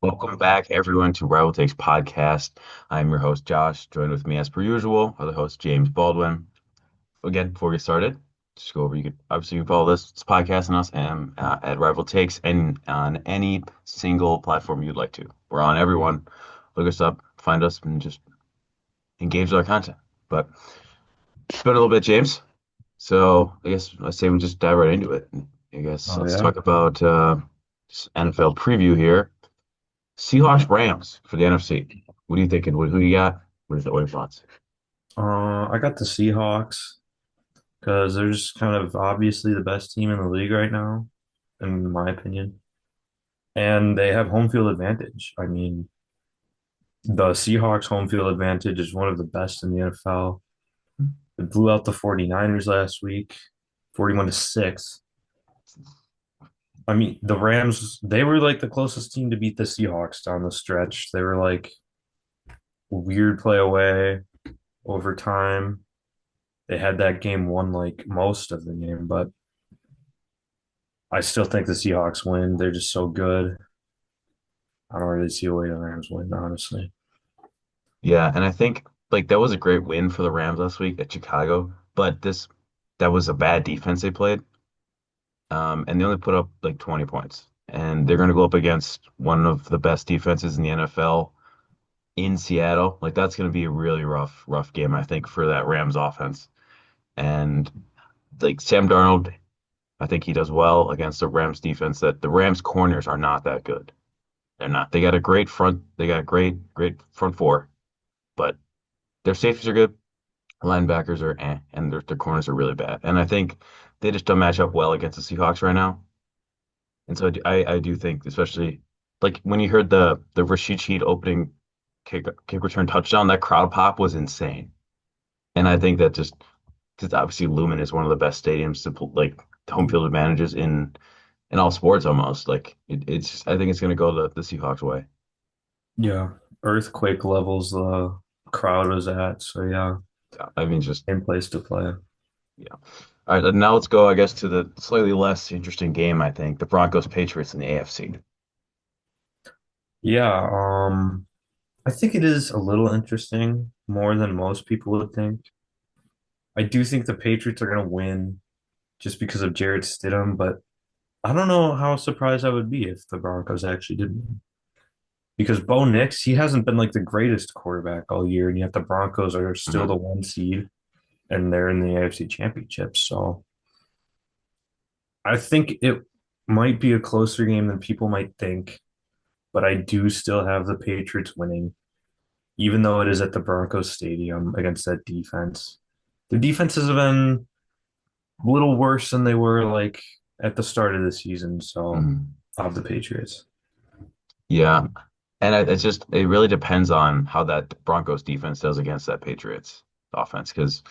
Welcome back, everyone, to Rival Takes Podcast. I'm your host, Josh. Joined with me, as per usual, other host, James Baldwin. Again, before we get started, just go over. You can follow this podcast and us at Rival Takes and on any single platform you'd like to. We're on everyone. Look us up, find us, and just engage with our content. But it's been a little bit, James. So I guess I say we just dive right into it. I guess Oh let's yeah. talk about this NFL preview here. Seahawks Rams for the NFC. What are you thinking? Who you got? What are your thoughts? I got the Seahawks because they're just kind of obviously the best team in the league right now, in my opinion. And they have home field advantage. I mean, the Seahawks home field advantage is one of the best in the NFL. They blew out the 49ers last week, 41 to 6. I mean, the Rams, they were like the closest team to beat the Seahawks down the stretch. They were like weird play away overtime. They had that game won like most of the game, but I still think the Seahawks win. They're just so good. I don't really see a way the Rams win, honestly. Yeah, and I think like that was a great win for the Rams last week at Chicago, but this that was a bad defense they played. And they only put up like 20 points. And they're going to go up against one of the best defenses in the NFL in Seattle. Like that's going to be a really rough game, I think, for that Rams offense. And like Sam Darnold, I think he does well against the Rams defense that the Rams corners are not that good. They're not. They got a great front. They got a great front four, but their safeties are good. Linebackers are and their corners are really bad. And I think they just don't match up well against the Seahawks right now. And so I do think, especially like when you heard the Rashid Shaheed opening kick return touchdown, that crowd pop was insane. And I think that just because obviously Lumen is one of the best stadiums to like home field advantages in all sports almost. Like it's I think it's going to go the Seahawks way. Yeah, earthquake levels the crowd was at. So yeah, Yeah, I mean, just same place to play. yeah. All right, now let's go, I guess, to the slightly less interesting game, I think, the Broncos Patriots in the AFC. Yeah, I think it is a little interesting, more than most people would think. I do think the Patriots are going to win just because of Jared Stidham, but I don't know how surprised I would be if the Broncos actually did win. Because Bo Nix, he hasn't been like the greatest quarterback all year, and yet the Broncos are still Mhm. the one seed and they're in the AFC Championship. So I think it might be a closer game than people might think, but I do still have the Patriots winning, even though it is at the Broncos Stadium against that defense. The defenses have been a little worse than they were like at the start of the season, so Mhm. I have the Patriots. Yeah, and it's just it really depends on how that Broncos defense does against that Patriots offense. Because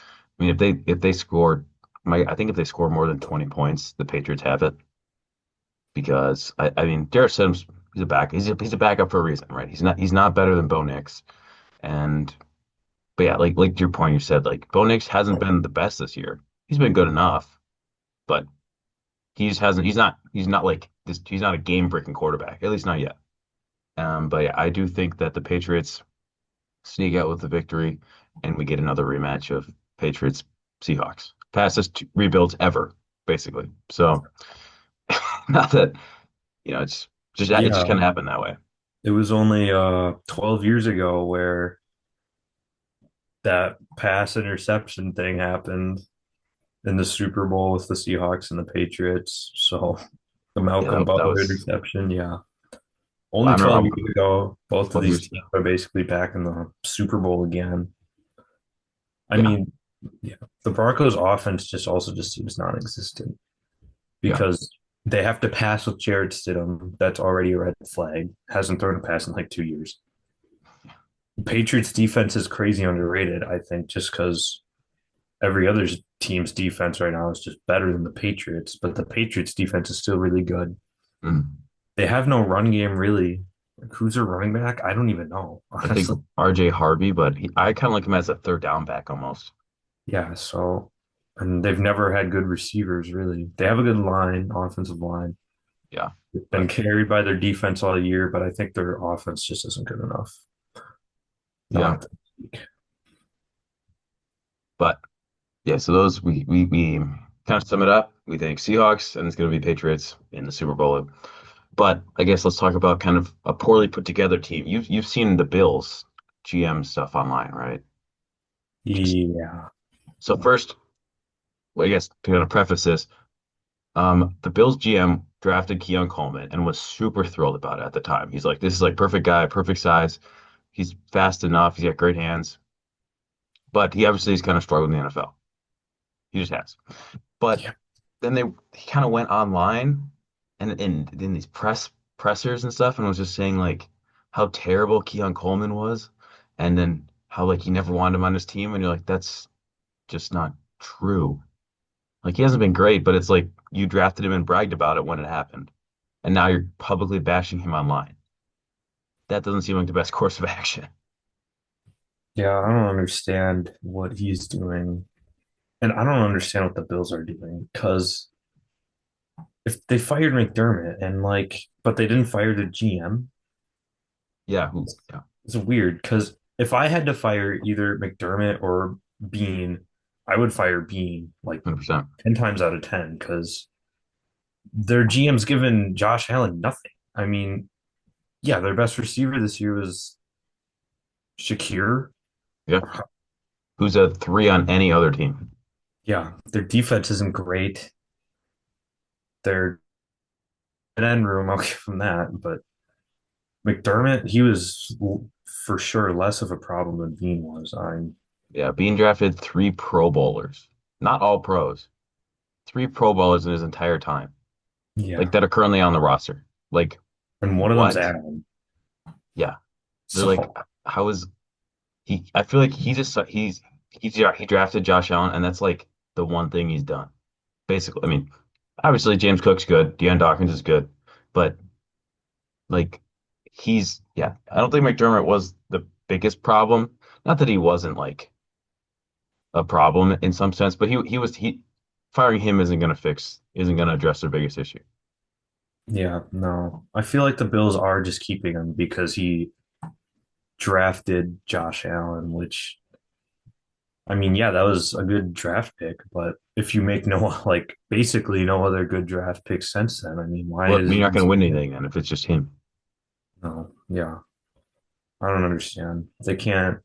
I mean, if they scored, I think if they score more than 20 points, the Patriots have it. Because I mean, Jarrett Sims, he's a backup for a reason, right? He's not better than Bo Nix, and but yeah, like to your point, you said like Bo Nix hasn't been the best this year. He's been good enough, but he's not like this. He's not a game breaking quarterback, at least not yet. But yeah, I do think that the Patriots sneak out with the victory, and we get another rematch of Patriots Seahawks. Fastest rebuilds ever, basically. So not that it just Yeah, kind of happened that way. it was only 12 years ago where that pass interception thing happened in the Super Bowl with the Seahawks and the Patriots. So the Yeah, Malcolm that Butler was. interception, yeah. I Only 12 remember years ago, both of 12 these years. teams are basically back in the Super Bowl again. I Yeah, mean, yeah, the Broncos offense just seems non-existent yeah, because they have to pass with Jared Stidham. That's already a red flag. Hasn't thrown a pass in like 2 years. The Patriots defense is crazy underrated, I think, just because every other team's defense right now is just better than the Patriots, but the Patriots defense is still really good. mm. They have no run game really. Like, who's their running back? I don't even know, I think honestly. RJ Harvey, but I kind of like him as a third down back almost. Yeah, so and they've never had good receivers really. They have a good line, offensive line. Yeah, been But carried by their defense all year, but I think their offense just isn't good enough. yeah, Not this week. but yeah, so those we kind of sum it up. We think Seahawks and it's going to be Patriots in the Super Bowl. But I guess let's talk about kind of a poorly put together team. You've seen the Bills GM stuff online, right? Yeah. So first, well, I guess to kind of preface this, the Bills GM drafted Keon Coleman and was super thrilled about it at the time. He's like, this is like perfect guy, perfect size. He's fast enough. He's got great hands, but he obviously is kind of struggling in the NFL. He just has. But Yeah. then he kind of went online and in these pressers and stuff and was just saying like how terrible Keon Coleman was, and then how like he never wanted him on his team, and you're like, that's just not true. Like he hasn't been great, but it's like you drafted him and bragged about it when it happened, and now you're publicly bashing him online. That doesn't seem like the best course of action. Yeah, I don't understand what he's doing. And I don't understand what the Bills are doing because if they fired McDermott and but they didn't fire the GM, Yeah, yeah, it's weird because if I had to fire either McDermott or Bean, I would fire Bean like 100%. 10 times out of 10 because their GM's given Josh Allen nothing. I mean, yeah, their best receiver this year was Shakir. Yeah, who's a three on any other team? Yeah, their defense isn't great. Their end room, I'll give them that. But McDermott, he was for sure less of a problem than Bean was. Yeah, being drafted three Pro Bowlers, not all pros, three Pro Bowlers in his entire time, like Yeah, that are currently on the roster. Like, and one of them's what? Adam. Yeah, they're like, So how is he? I feel like he drafted Josh Allen, and that's like the one thing he's done. Basically, I mean, obviously James Cook's good, Deion Dawkins is good, but like yeah, I don't think McDermott was the biggest problem. Not that he wasn't like a problem in some sense, but he firing him isn't gonna address their biggest issue. yeah, no, I feel like the Bills are just keeping him because he drafted Josh Allen, which I mean, yeah, that was a good draft pick. But if you make no basically no other good draft picks since then, I mean, why Well, I is mean, you're not he gonna win still there? anything then if it's just him. No, yeah, I don't understand. They can't.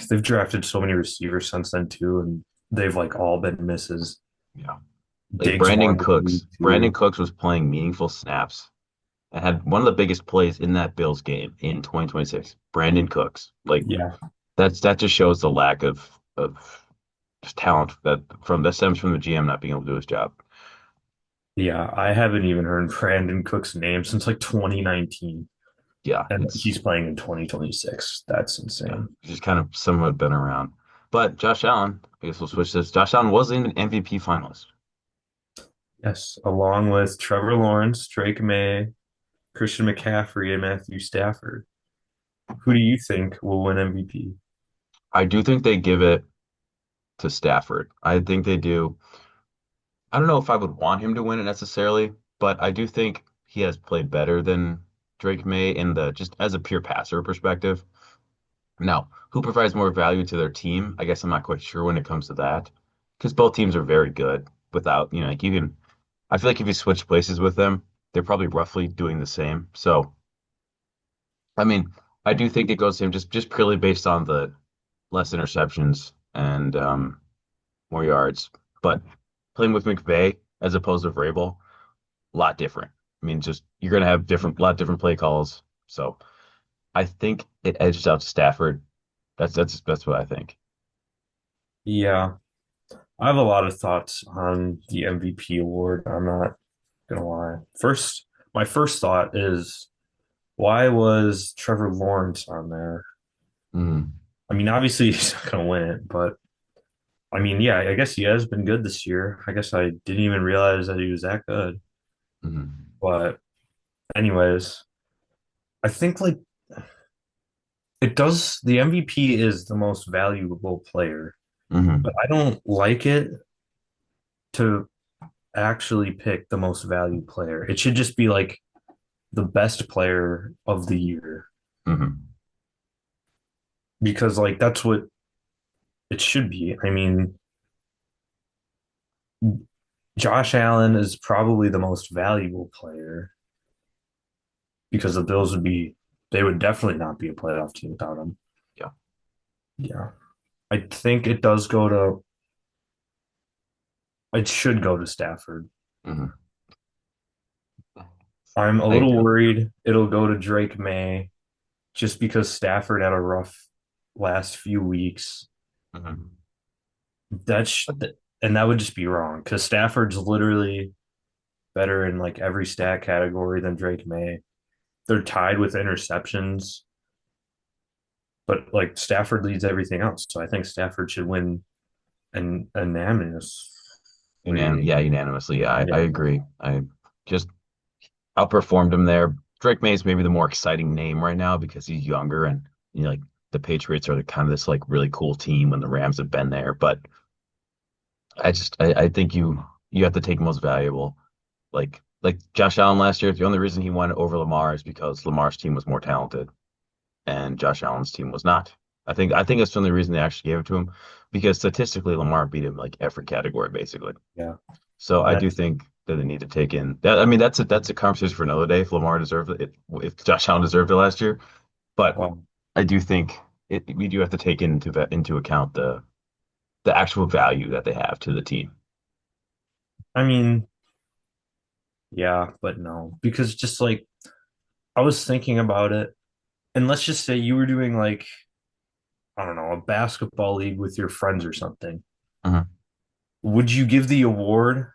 They've drafted so many receivers since then too, and they've all been misses. Yeah. Like Diggs won the league Brandon too. Cooks was playing meaningful snaps and had one of the biggest plays in that Bills game in 2026. Brandon Cooks. Like Yeah, that just shows the lack of just talent that stems from the GM not being able to do his job. yeah. I haven't even heard Brandon Cook's name since 2019, Yeah, and it's he's playing in 2026. That's yeah, insane. he's just kind of somewhat been around. But Josh Allen, I guess we'll switch this. Josh Allen was an MVP finalist. Yes, along with Trevor Lawrence, Drake May, Christian McCaffrey, and Matthew Stafford. Who do you think will win MVP? I do think they give it to Stafford. I think they do. I don't know if I would want him to win it necessarily, but I do think he has played better than Drake May in the just as a pure passer perspective. Now, who provides more value to their team? I guess I'm not quite sure when it comes to that because both teams are very good without, like you can, I feel like if you switch places with them, they're probably roughly doing the same. So, I mean, I do think it goes to him just purely based on the less interceptions and more yards. But playing with McVay as opposed to Vrabel, a lot different. I mean, just you're gonna have lot different play calls. So I think it edges out to Stafford. That's what I think. Yeah, I have a lot of thoughts on the MVP award. I'm not gonna lie. My first thought is why was Trevor Lawrence on there? Mm-hmm. I mean, obviously he's not gonna win it, but I mean, yeah, I guess he has been good this year. I guess I didn't even realize that he was that good. Mm-hmm. But anyways, I think it does the MVP is the most valuable player, but Mm-hmm. I don't like it to actually pick the most valued player. It should just be like the best player of the year Hmm. because like that's what it should be. I mean, Josh Allen is probably the most valuable player because the Bills would be they would definitely not be a playoff team without him. Yeah. Yeah. I think it does go to it should go to Stafford. Hmm. I'm a I little agree. worried it'll go to Drake May just because Stafford had a rough last few weeks. Hmm. That's and that would just be wrong because Stafford's literally better in like every stat category than Drake May. They're tied with interceptions, but like Stafford leads everything else. So I think Stafford should win an unanimously. Yeah, unanimously. Yeah, I Yeah, agree. I just outperformed him there. Drake May is maybe the more exciting name right now because he's younger and like the Patriots are kind of this like really cool team when the Rams have been there. But I think you have to take most valuable. Like Josh Allen last year, the only reason he won over Lamar is because Lamar's team was more talented and Josh Allen's team was not. I think that's the only reason they actually gave it to him because statistically Lamar beat him like every category basically. yeah. So I do That's think that they need to take in that. I mean, that's a conversation for another day if Lamar deserved it, if Josh Allen deserved it last year. But well. I do think we do have to take into account the actual value that they have to the team. I mean, yeah, but no, because just like I was thinking about it, and let's just say you were doing like I don't know a basketball league with your friends or something. Mhm. Would you give the award?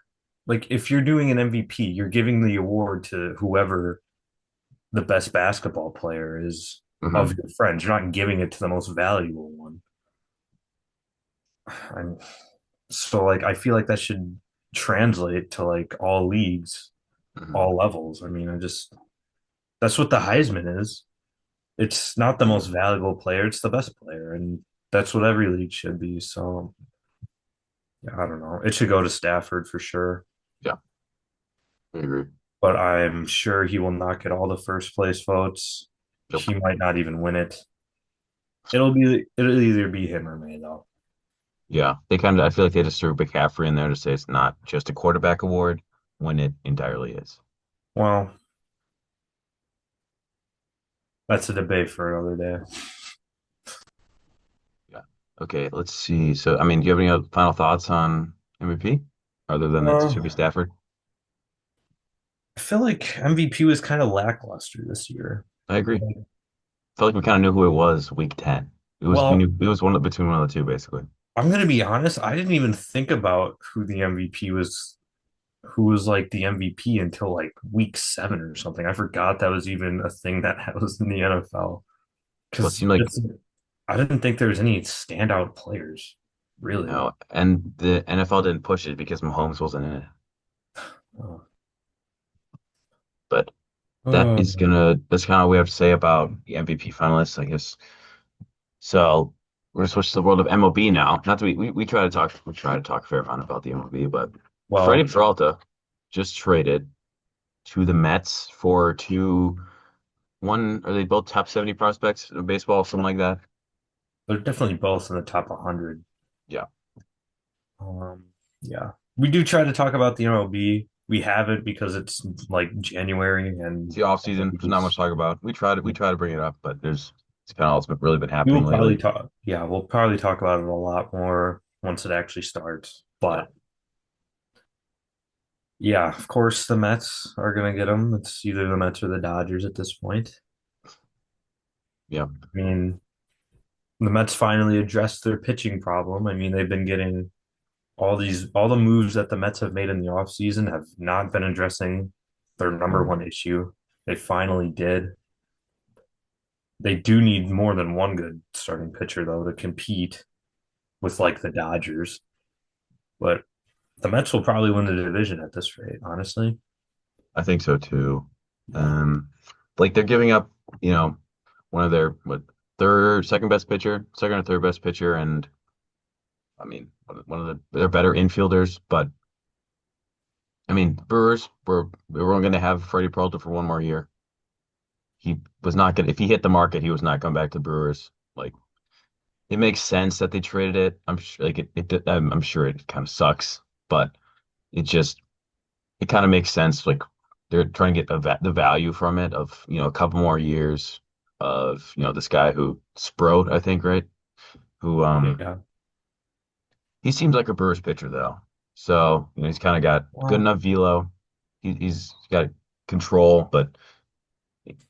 Like if you're doing an MVP, you're giving the award to whoever the best basketball player is of Mhm. your friends. You're not giving it to the most valuable one. I'm, so like I feel like that should translate to like all leagues, Mhm. all levels. I mean, I just that's what the Heisman is. It's not the Yeah. most valuable player, it's the best player, and that's what every league should be. So yeah, I don't know. It should go to Stafford for sure, Yeah, I agree. but I'm sure he will not get all the first place votes. Nope. He might not even win it. It'll either be him or me though. Yeah, I feel like they just threw McCaffrey in there to say it's not just a quarterback award when it entirely is. Well, that's a debate for another day. Yeah. Okay, let's see. So, I mean, do you have any other final thoughts on MVP other than it Uh, should be Stafford? I feel like MVP was kind of lackluster this year. I agree. Felt like we kind of knew who it was week 10. We Well, knew it was between one of the two basically. I'm gonna be honest. I didn't even think about who the MVP was, who was like the MVP until like week 7 or something. I forgot that was even a thing that was in the NFL Well, it because seemed like I didn't think there was any standout players, really. no, and the NFL didn't push it because Mahomes wasn't in it. Uh, But uh, that's kind of what we have to say about the MVP finalists, I guess. So we're gonna switch to the world of MLB now. Not that we try to talk a fair amount about the MLB, but Freddie well, Peralta just traded to the Mets for two one are they both top 70 prospects in baseball, something like that? they're definitely both in the top 100. Yeah. Um, yeah, we do try to talk about the MLB. We have it because it's like January It's and the off season. There's not much to talk about. We try to bring it up, but it's kind of all that's really been we happening will probably lately. talk. Yeah, we'll probably talk about it a lot more once it actually starts. Yeah. But yeah, of course, the Mets are going to get him. It's either the Mets or the Dodgers at this point. Yeah. I mean, the Mets finally addressed their pitching problem. I mean, they've been getting all the moves that the Mets have made in the offseason have not been addressing their number Mhm. one issue. They finally did. They do need more than one good starting pitcher though to compete with like the Dodgers. But the Mets will probably win the division at this rate, honestly. I think so too. Yeah. Um, like they're giving up, you know, one of their third, second best pitcher, second or third best pitcher, and I mean one of their better infielders, but I mean, Brewers were only going to have Freddie Peralta for one more year. He was not going to, if he hit the market, he was not coming back to Brewers. Like, it makes sense that they traded it. I'm sure, like, I'm sure it kind of sucks, but it just, it kind of makes sense. Like, they're trying to get the value from it of, a couple more years of, this guy who Sproat, I think, right? Who, Yeah. he seems like a Brewers pitcher, though. So, he's kind of got good Well, enough velo. He's got control, but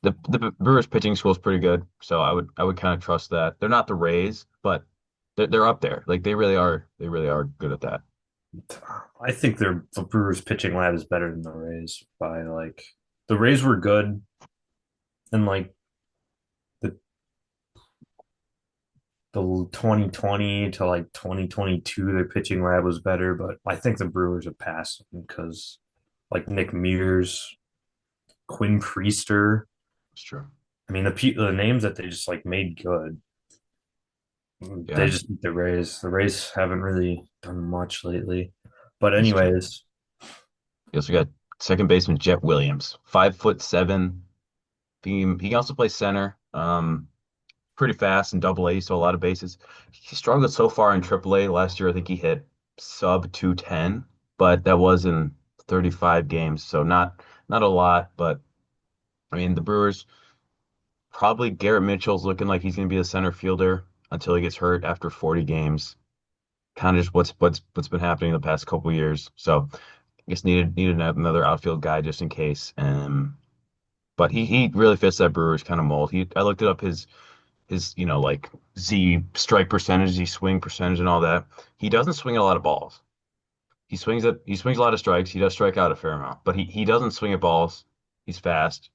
the Brewers pitching school is pretty good, so I would kind of trust that. They're not the Rays, but they're up there. Like they really are good at that. I think the Brewers pitching lab is better than the Rays by like the Rays were good in like the the 2020 to like 2022 their pitching lab was better, but I think the Brewers have passed them because like Nick Mears, Quinn Priester, It's true. I mean the names that they just like made good. They Yeah, just beat the Rays. The Rays haven't really done much lately. But it's true. anyways, You also got second baseman Jet Williams, 5'7". He can also play center. Pretty fast in Double A, so a lot of bases. He struggled so far in Triple A last year. I think he hit sub 210, but that was in 35 games, so not a lot. But I mean, the Brewers. Probably Garrett Mitchell's looking like he's going to be a center fielder until he gets hurt after 40 games. Kind of just what's been happening the past couple years. So I guess needed another outfield guy just in case. But he really fits that Brewers kind of mold. I looked it up his like Z strike percentage, Z swing percentage, and all that. He doesn't swing a lot of balls. He swings a lot of strikes. He does strike out a fair amount, but he doesn't swing at balls. He's fast.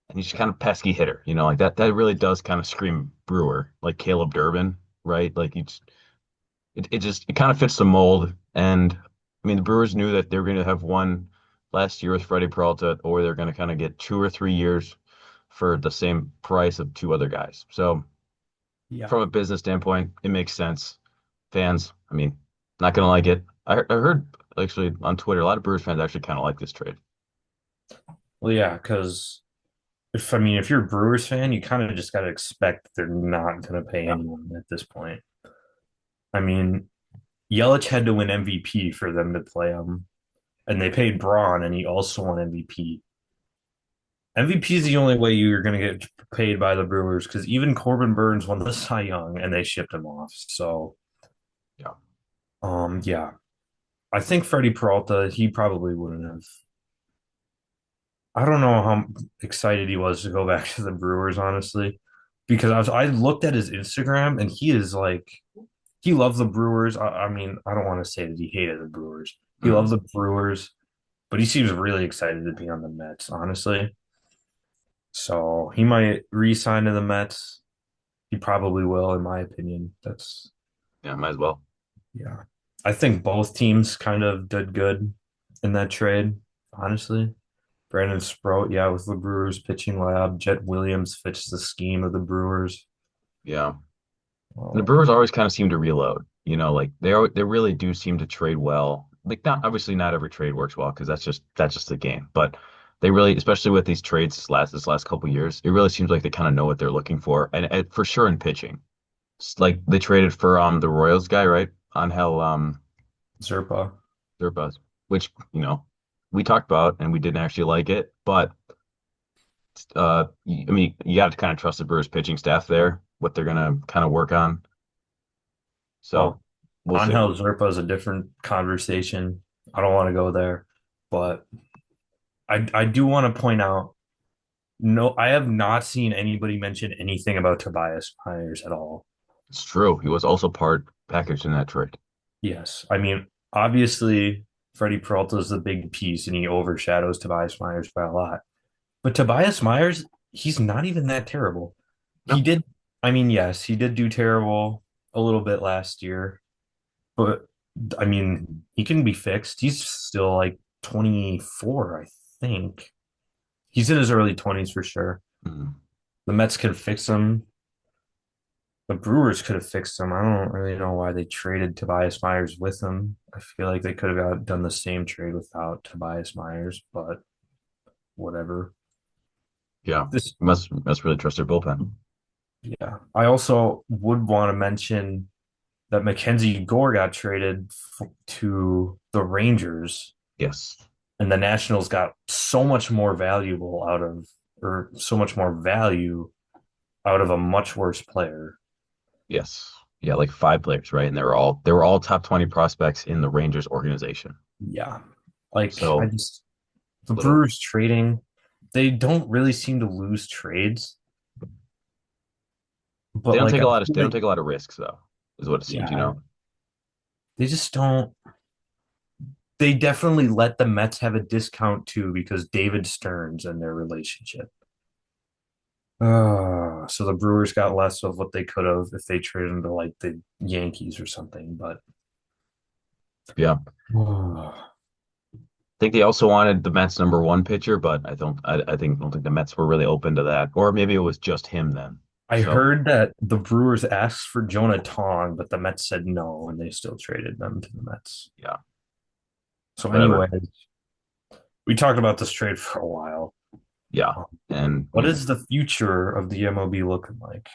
And he's just kind of pesky hitter, like that really does kind of scream Brewer, like Caleb Durbin, right? Like it kind of fits the mold. And I mean the Brewers knew that they were going to have one last year with Freddy Peralta, or they're going to kind of get 2 or 3 years for the same price of two other guys. So yeah. from a business standpoint, it makes sense. Fans, I mean, not going to like it. I heard actually on Twitter, a lot of Brewers fans actually kind of like this trade. Well, yeah, because if you're a Brewers fan, you kind of just got to expect that they're not going to pay Yeah. anyone at this point. I mean, Yelich had to win MVP for them to play him, and they paid Braun, and he also won MVP. MVP is the only way you're going to get paid by the Brewers because even Corbin Burns won the Cy Young, and they shipped him off. So, Yeah. yeah, I think Freddie Peralta, he probably wouldn't have. I don't know how excited he was to go back to the Brewers, honestly, because I looked at his Instagram and he is like he loves the Brewers. I mean, I don't want to say that he hated the Brewers. He loves Mhm. the Brewers, but he seems really excited to be on the Mets, honestly. So he might re-sign to the Mets. He probably will, in my opinion. That's Yeah, might as well. yeah. I think both teams kind of did good in that trade, honestly. Brandon Sproat, yeah, with the Brewers pitching lab. Jet Williams fits the scheme of the Brewers. Yeah. The Um, Brewers always kind of seem to reload. Like they really do seem to trade well. Like not obviously not every trade works well because that's just the game. But they really, especially with these trades this last couple years, it really seems like they kind of know what they're looking for, and for sure in pitching. Like they traded for the Royals guy, right? Angel Zerpa. Zerpa, which we talked about and we didn't actually like it, but I mean you got to kind of trust the Brewers pitching staff there, what they're gonna kind of work on. So Well, we'll see. Angel Zerpa is a different conversation. I don't want to go there, but I do want to point out no, I have not seen anybody mention anything about Tobias Myers at all. It's true. He was also part packaged in that trade. Yes. I mean, obviously, Freddie Peralta is the big piece and he overshadows Tobias Myers by a lot. But Tobias Myers, he's not even that terrible. He No, did, I mean, yes, he did do terrible a little bit last year, but I mean, he can be fixed. He's still like 24, I think. He's in his early 20s for sure. mm, The Mets can fix him. The Brewers could have fixed him. I don't really know why they traded Tobias Myers with him. I feel like they could have done the same trade without Tobias Myers, but whatever. Yeah, This, must really trust their bullpen. yeah. I also would want to mention that Mackenzie Gore got traded to the Rangers, Yes, and the Nationals got so much more valuable out of, or so much more value out of a much worse player. yes, yeah, like five players, right? And they were all top 20 prospects in the Rangers organization. Yeah. Like, I So just, the little, Brewers trading, they don't really seem to lose trades, they but don't like, take I a lot of feel they don't like, take a lot of risks though, is what it seems, you yeah, know? they just don't. They definitely let the Mets have a discount too because David Stearns and their relationship. So the Brewers got less of what they could have if they traded him to like the Yankees or something. But Yeah. I think they also wanted the Mets number one pitcher, but I don't think the Mets were really open to that. Or maybe it was just him then. I So heard that the Brewers asked for Jonah Tong, but the Mets said no, and they still traded them to the Mets. yeah. So But anyway, we talked about this trade for a while. yeah. And What is the future of the MLB looking like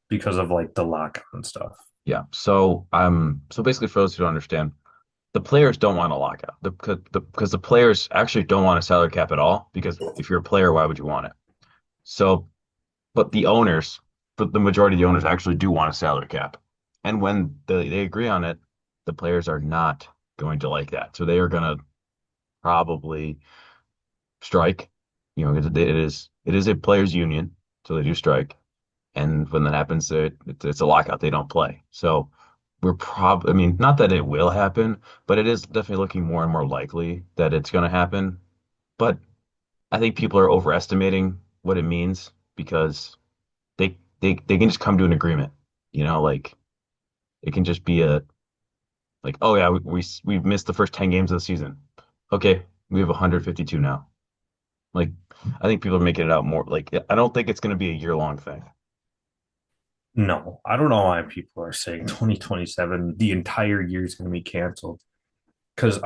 because of like the lockout and stuff? yeah. So basically for those who don't understand, the players don't want a lockout. Because the players actually don't want a salary cap at all. Because if you're a player, why would you want it? So, but the majority of the owners actually do want a salary cap. And when they agree on it, the players are not going to like that. So they are going to probably strike. You know, 'cause it is a players' union, so they do strike. And when that happens, it's a lockout. They don't play. So I mean, not that it will happen, but it is definitely looking more and more likely that it's going to happen. But I think people are overestimating what it means because they can just come to an agreement. Like it can just be like, oh yeah, we've missed the first 10 games of the season. Okay, we have 152 now. Like I think people are making it out more like I don't think it's going to be a year-long thing. No, I don't know why people are saying 2027, the entire year is going to be canceled. Because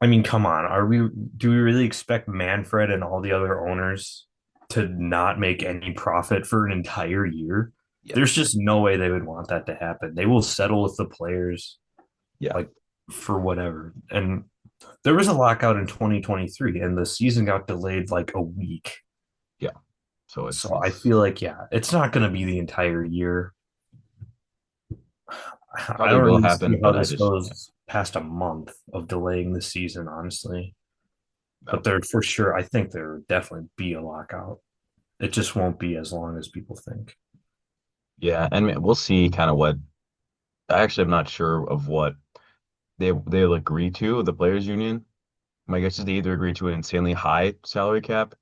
I mean, come on, do we really expect Manfred and all the other owners to not make any profit for an entire year? Yeah. There's just no way they would want that to happen. They will settle with the players Yeah. like for whatever. And there was a lockout in 2023 and the season got delayed like a week. Yeah. So it's So I it's feel like, yeah, it's not going to be the entire year. I probably don't will really see happen, how but I this just yeah. goes past a month of delaying the season, honestly. No. But there for sure, I think there would definitely be a lockout. It just won't be as long as people think. Yeah, and we'll see kind of what I actually am not sure of what they'll agree to, the players union. My guess is they either agree to an insanely high salary cap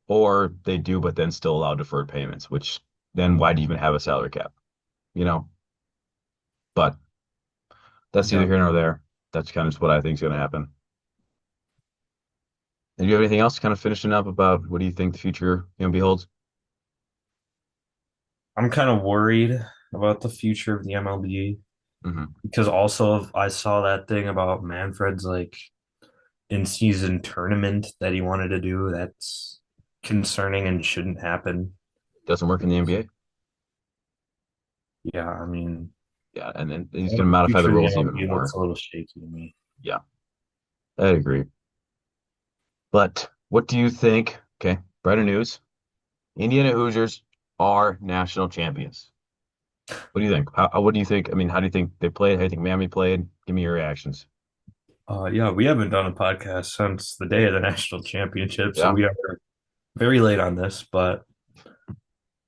or they do, but then still allow deferred payments, which then why do you even have a salary cap? You know? But that's neither Yeah. here nor there. That's kind of just what I think is going to happen. And do you have anything else kind of finishing up about what do you think the future, beholds? I'm kind of worried about the future of the MLB Hmm. because also I saw that thing about Manfred's like in season tournament that he wanted to do. That's concerning and shouldn't happen. Doesn't work in the NBA. Yeah, I mean, Yeah, and then he's going to the modify the future of the rules even MLB looks more. a little shaky to me. Yeah, I agree. But what do you think? Okay, brighter news. Indiana Hoosiers are national champions. What do you think? What do you think? I mean, how do you think they played? How do you think Miami played? Give me your reactions. Yeah, we haven't done a podcast since the day of the national championship, so Yeah, we are very late on this, but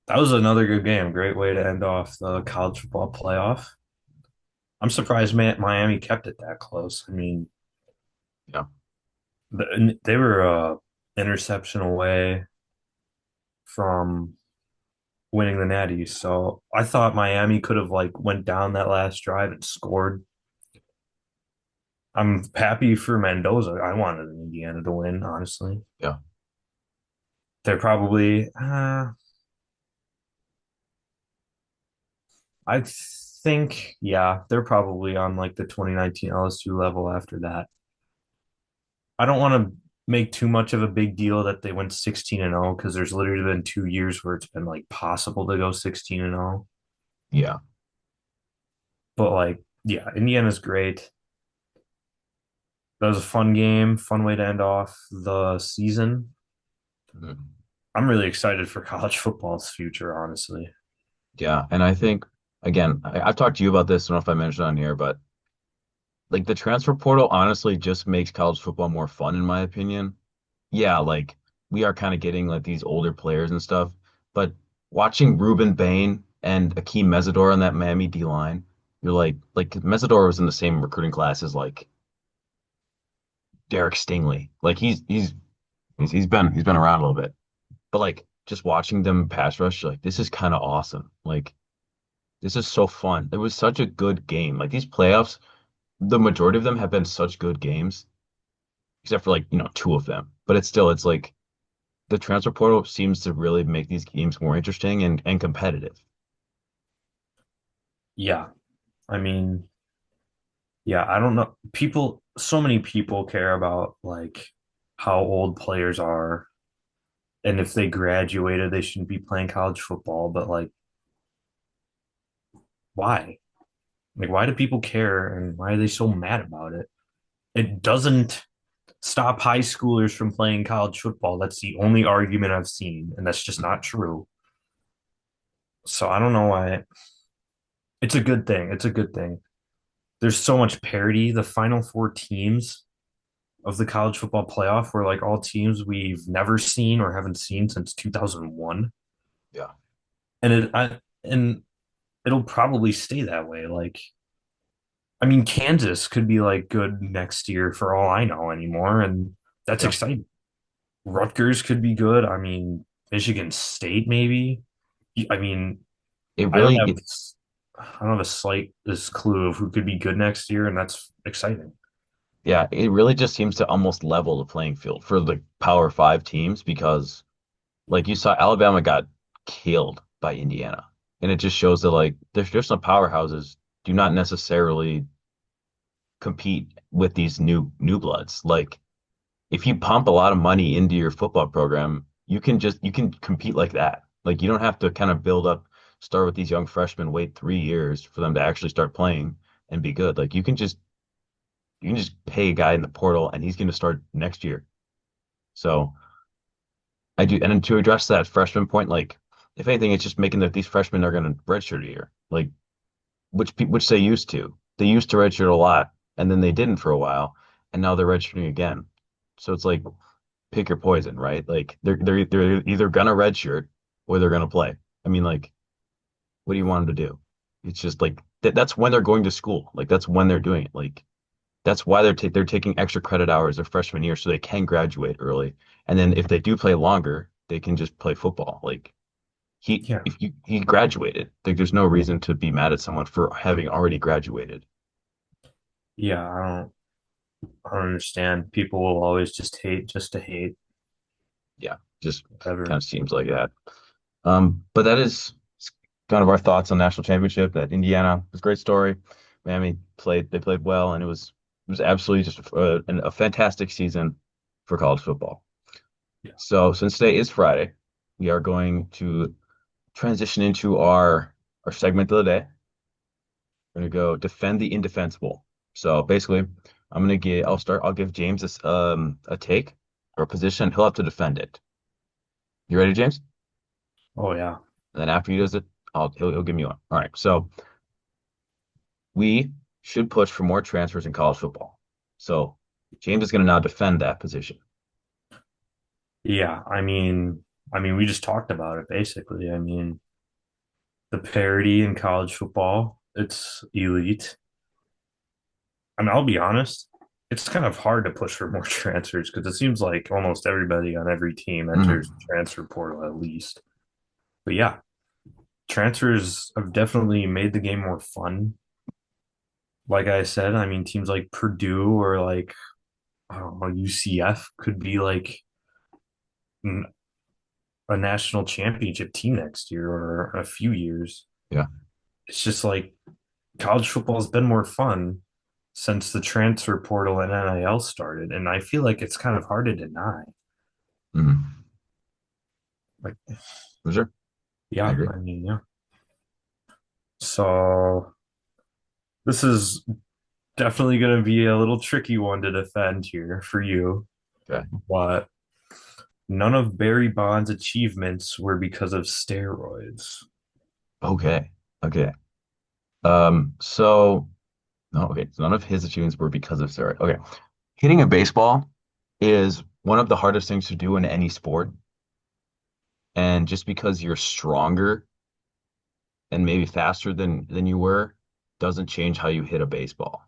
that was another good game. Great way to end off the college football playoff. I'm surprised Miami kept it that close. I mean, yeah. they were a interception away from winning the Natty. So I thought Miami could have like went down that last drive and scored. I'm happy for Mendoza. I wanted Indiana to win, honestly. Yeah. They're probably I think, yeah, they're probably on like the 2019 LSU level after that. I don't want to make too much of a big deal that they went 16 and 0 because there's literally been 2 years where it's been like possible to go 16 and 0. Yeah. But like, yeah, Indiana's great. That was a fun game, fun way to end off the season. Mhm. I'm really excited for college football's future, honestly. Yeah. And I think, again, I've talked to you about this. I don't know if I mentioned it on here, but like the transfer portal honestly just makes college football more fun, in my opinion. Yeah, like we are kind of getting like these older players and stuff, but watching Ruben Bain and Akeem Mesidor on that Miami D line, you're like Mesidor was in the same recruiting class as like Derek Stingley. Like he's been around a little bit, but like just watching them pass rush, like this is kind of awesome. Like this is so fun. It was such a good game. Like these playoffs, the majority of them have been such good games, except for like, two of them. But it's like the transfer portal seems to really make these games more interesting and competitive. Yeah. I mean, yeah, I don't know. So many people care about like how old players are and if they graduated, they shouldn't be playing college football. But like, why? Like, why do people care and why are they so mad about it? It doesn't stop high schoolers from playing college football. That's the only argument I've seen, and that's just not true. So I don't know why. It's a good thing. It's a good thing. There's so much parity. The final four teams of the college football playoff were like all teams we've never seen or haven't seen since 2001. Yeah. And it'll probably stay that way. Like, I mean, Kansas could be like good next year for all I know anymore, and that's Yeah. exciting. Rutgers could be good. I mean, Michigan State maybe. I mean, It I don't really have it, I don't have a slightest clue of who could be good next year, and that's exciting. yeah, it really just seems to almost level the playing field for the Power Five teams because like you saw Alabama got killed by Indiana. And it just shows that like there's some powerhouses do not necessarily compete with these new bloods. Like if you pump a lot of money into your football program, you can compete like that. Like you don't have to kind of start with these young freshmen, wait 3 years for them to actually start playing and be good. Like you can just pay a guy in the portal and he's going to start next year. So I do, and then to address that freshman point, like if anything, it's just making that these freshmen are going to redshirt a year, like which they used to. They used to redshirt a lot, and then they didn't for a while, and now they're redshirting again. So it's like pick your poison, right? Like they're either gonna redshirt or they're gonna play. I mean, like, what do you want them to do? It's just like that's when they're going to school. Like that's when they're doing it. Like that's why they're taking extra credit hours their freshman year so they can graduate early. And then if they do play longer, they can just play football. Like Yeah, he graduated. Like there's no reason to be mad at someone for having already graduated. yeah. I don't understand. People will always just hate just to hate. Yeah, just kind Whatever. of seems like that. But that is kind of our thoughts on national championship. That Indiana was a great story. Miami they played well, and it was absolutely just a fantastic season for college football. Yeah. So since today is Friday, we are going to transition into our segment of the day. We're gonna go defend the indefensible. So basically, I'll give James a take or a position. He'll have to defend it. You ready, James? Oh yeah. And then after he does it, he'll give me one. All right. So we should push for more transfers in college football. So James is gonna now defend that position. Yeah. I mean, we just talked about it basically. I mean, the parity in college football, it's elite. I mean, I'll be honest, it's kind of hard to push for more transfers because it seems like almost everybody on every team enters Mhm. the transfer portal at least. But yeah, transfers have definitely made the game more fun. Like I said, I mean, teams like Purdue or like, I don't know, UCF could be like a national championship team next year or a few years. Yeah. it's just like college football has been more fun since the transfer portal and NIL started, and I feel like it's kind of hard to deny. Mhm. Like, For sure. I yeah, agree. I mean, yeah. So this is definitely going to be a little tricky one to defend here for you, Okay. but none of Barry Bonds' achievements were because of steroids. Okay. Okay. So no, okay. So none of his achievements were because of steroids. Okay. Hitting a baseball is one of the hardest things to do in any sport. And just because you're stronger and maybe faster than you were doesn't change how you hit a baseball.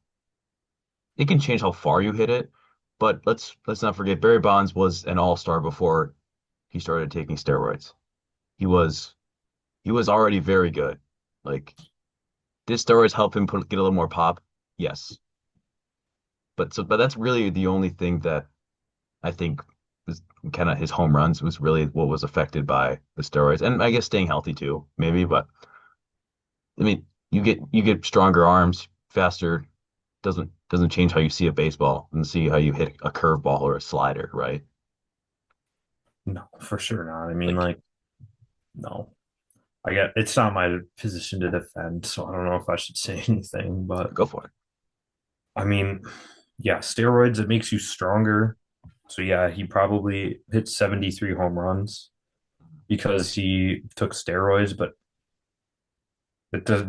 It can change how far you hit it, but let's not forget Barry Bonds was an all-star before he started taking steroids. He was he was already very good. Like, did steroids help him get a little more pop? Yes. But that's really the only thing that I think was kind of his home runs was really what was affected by the steroids. And I guess staying healthy too, maybe, but I mean, you get stronger arms, faster, doesn't change how you see a baseball and see how you hit a curveball or a slider, right? No, for sure not. I mean, Like, like, no. I get it's not my position to defend, so I don't know if I should say anything, but go for it. I mean, yeah, steroids, it makes you stronger. So yeah, he probably hit 73 home runs because he took steroids, but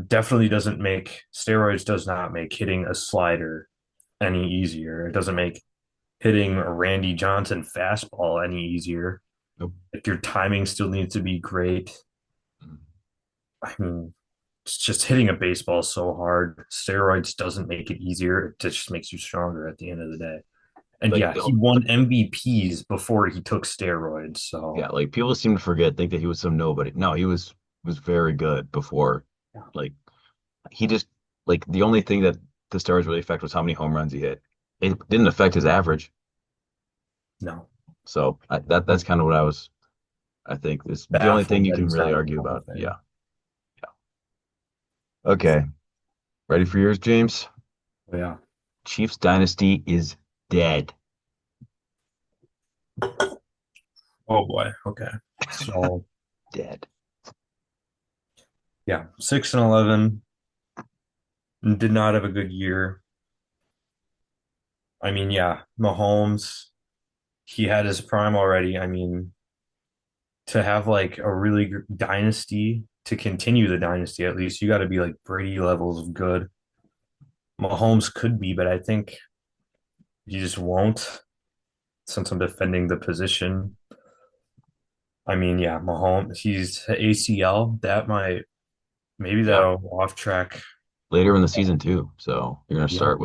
definitely doesn't make steroids does not make hitting a slider any easier. It doesn't make hitting a Randy Johnson fastball any easier. Nope. Like your timing still needs to be great. I mean, it's just hitting a baseball is so hard. Steroids doesn't make it easier. It just makes you stronger at the end of the day. And Like yeah, he won MVPs before he took steroids. yeah, So like people seem to forget, think that he was some nobody. No, he was very good before. yeah, Like he just like the only thing that the steroids really affect was how many home runs he hit. It didn't affect his average. no, So that's kind of what I think is the only thing baffled you that can he's really not in the argue Hall about. of Fame. Yeah. Yeah. Okay. Ready for yours, James? But yeah. Chiefs dynasty is dead. Oh boy. Okay. So Dead. yeah, 6-11 did not have a good year. I mean, yeah, Mahomes, he had his prime already. I mean, to have like a really dynasty to continue the dynasty, at least you got to be like Brady levels of good. Mahomes could be, but I think he just won't since I'm defending the position. I mean, yeah, Mahomes, he's ACL. That might maybe Yeah. that'll off track. Later in the season too. So you're gonna Yeah. start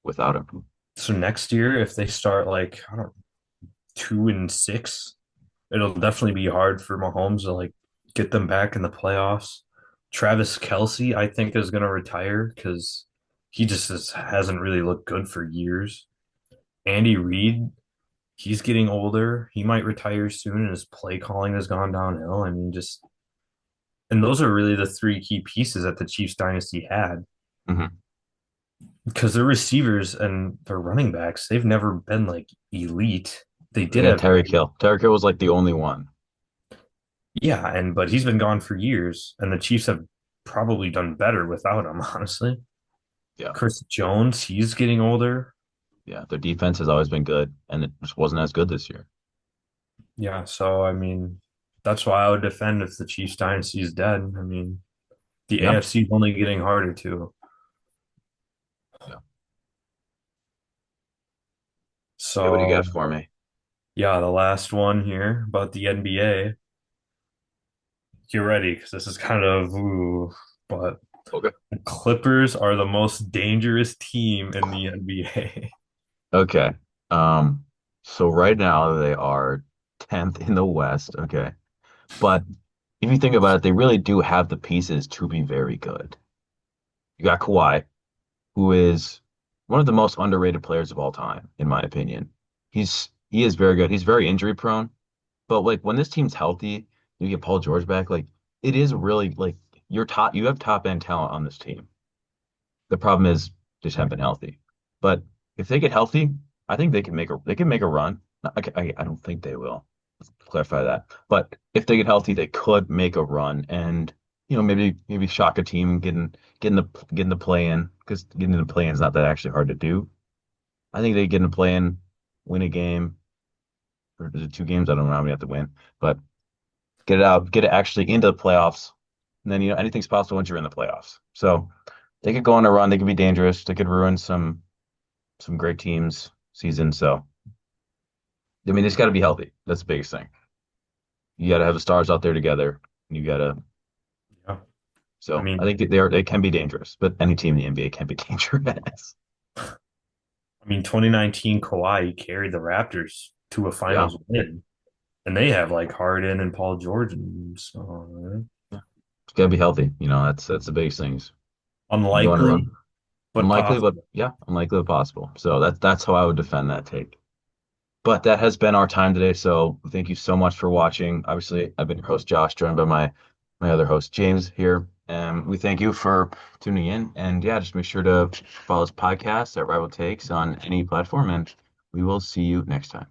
without him. So next year, if they start like I don't know, 2-6, it'll definitely be hard for Mahomes to like get them back in the playoffs. Travis Kelsey, I think, is going to retire because he just hasn't really looked good for years. Andy Reid, he's getting older. He might retire soon, and his play calling has gone downhill. I mean, just and those are really the three key pieces that the Chiefs dynasty had Hmm. because their receivers and their running backs, they've never been like elite. They did They had have Tyreek Hill. Tyreek Hill was like the only one. yeah, and but he's been gone for years, and the Chiefs have probably done better without him, honestly. Yeah. Chris Jones, he's getting older. Yeah. Their defense has always been good, and it just wasn't as good this year. Yeah, so I mean, that's why I would defend if the Chiefs dynasty is dead. I mean, the Yeah. AFC is only getting harder too. Yeah. Okay, what do you got So for me? yeah, the last one here about the NBA. Get ready because this is kind of ooh, but Okay. the Clippers are the most dangerous team in the NBA. Okay. Um, so right now they are 10th in the West. Okay. But if you think about it, they really do have the pieces to be very good. You got Kawhi, who is one of the most underrated players of all time, in my opinion. He is very good. He's very injury prone, but like when this team's healthy, you get Paul George back, like it is really like you have top end talent on this team. The problem is just haven't been healthy. But if they get healthy, I think they can make a run. I don't think they will. Let's clarify that. But if they get healthy, they could make a run and maybe shock a team getting the play in because getting the play in is not that actually hard to do. I think they get in the play in, win a game, or is it two games? I don't know how many have to win, but get it actually into the playoffs. And then anything's possible once you're in the playoffs. So they could go on a run. They could be dangerous. They could ruin some great teams' season. So I mean, it's got to be healthy. That's the biggest thing. You got to have the stars out there together. You got to. Yeah. I So I mean, think they can be dangerous, but any team in the NBA can be dangerous. 2019 Kawhi carried the Raptors to a Yeah, finals win, and they have like Harden and Paul George, and so yeah. It's got to be healthy. That's the biggest things. You go on a run. unlikely but Unlikely, but possible. yeah, unlikely but possible. So that's how I would defend that take. But that has been our time today. So thank you so much for watching. Obviously, I've been your host, Josh, joined by my other host, James, here. And we thank you for tuning in. And yeah, just make sure to follow this podcast at Rival Takes on any platform. And we will see you next time.